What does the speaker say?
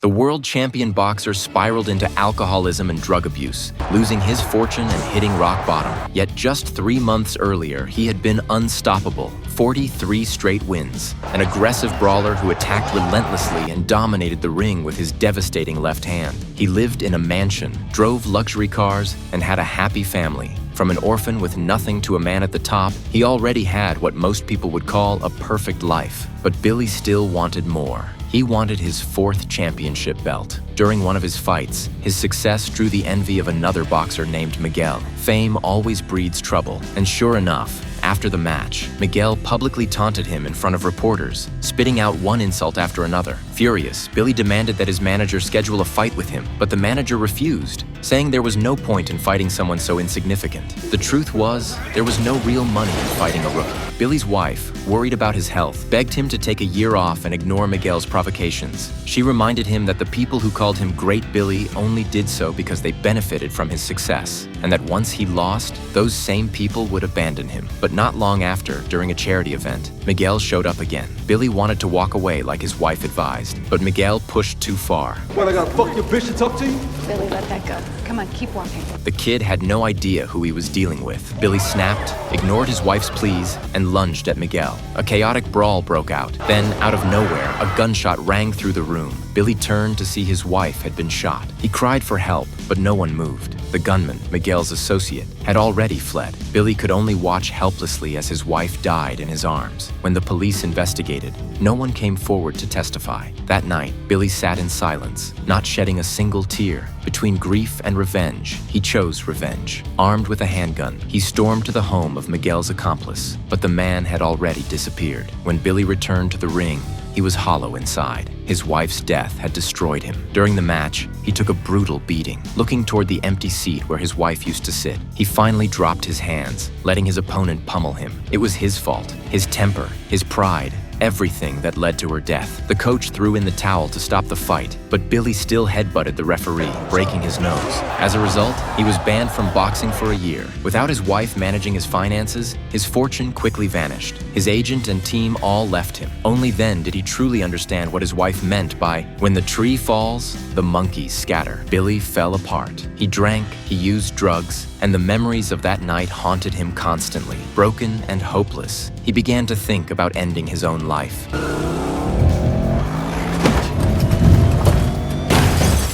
The world champion boxer spiraled into alcoholism and drug abuse, losing his fortune and hitting rock bottom. Yet just 3 months earlier, he had been unstoppable. 43 straight wins. An aggressive brawler who attacked relentlessly and dominated the ring with his devastating left hand. He lived in a mansion, drove luxury cars, and had a happy family. From an orphan with nothing to a man at the top, he already had what most people would call a perfect life. But Billy still wanted more. He wanted his 4th championship belt. During one of his fights, his success drew the envy of another boxer named Miguel. Fame always breeds trouble, and sure enough, after the match, Miguel publicly taunted him in front of reporters, spitting out one insult after another. Furious, Billy demanded that his manager schedule a fight with him, but the manager refused, saying there was no point in fighting someone so insignificant. The truth was, there was no real money in fighting a rookie. Billy's wife, worried about his health, begged him to take a year off and ignore Miguel's provocations. She reminded him that the people who called him Great Billy only did so because they benefited from his success, and that once he lost, those same people would abandon him. But not long after, during a charity event, Miguel showed up again. Billy wanted to walk away like his wife advised, but Miguel pushed too far. What, I gotta fuck your bitch to talk to you? Billy, let that go. Come on, keep walking. The kid had no idea who he was dealing with. Billy snapped, ignored his wife's pleas, and lunged at Miguel. A chaotic brawl broke out. Then, out of nowhere, a gunshot rang through the room. Billy turned to see his wife had been shot. He cried for help, but no one moved. The gunman, Miguel's associate, had already fled. Billy could only watch helplessly as his wife died in his arms. When the police investigated, no one came forward to testify. That night, Billy sat in silence, not shedding a single tear. Between grief and revenge, he chose revenge. Armed with a handgun, he stormed to the home of Miguel's accomplice, but the man had already disappeared. When Billy returned to the ring, he was hollow inside. His wife's death had destroyed him. During the match, he took a brutal beating. Looking toward the empty seat where his wife used to sit, he finally dropped his hands, letting his opponent pummel him. It was his fault, his temper, his pride, everything that led to her death. The coach threw in the towel to stop the fight, but Billy still headbutted the referee, breaking his nose. As a result, he was banned from boxing for a year. Without his wife managing his finances, his fortune quickly vanished. His agent and team all left him. Only then did he truly understand what his wife meant by, "When the tree falls, the monkeys scatter." Billy fell apart. He drank, he used drugs, and the memories of that night haunted him constantly. Broken and hopeless, he began to think about ending his own life.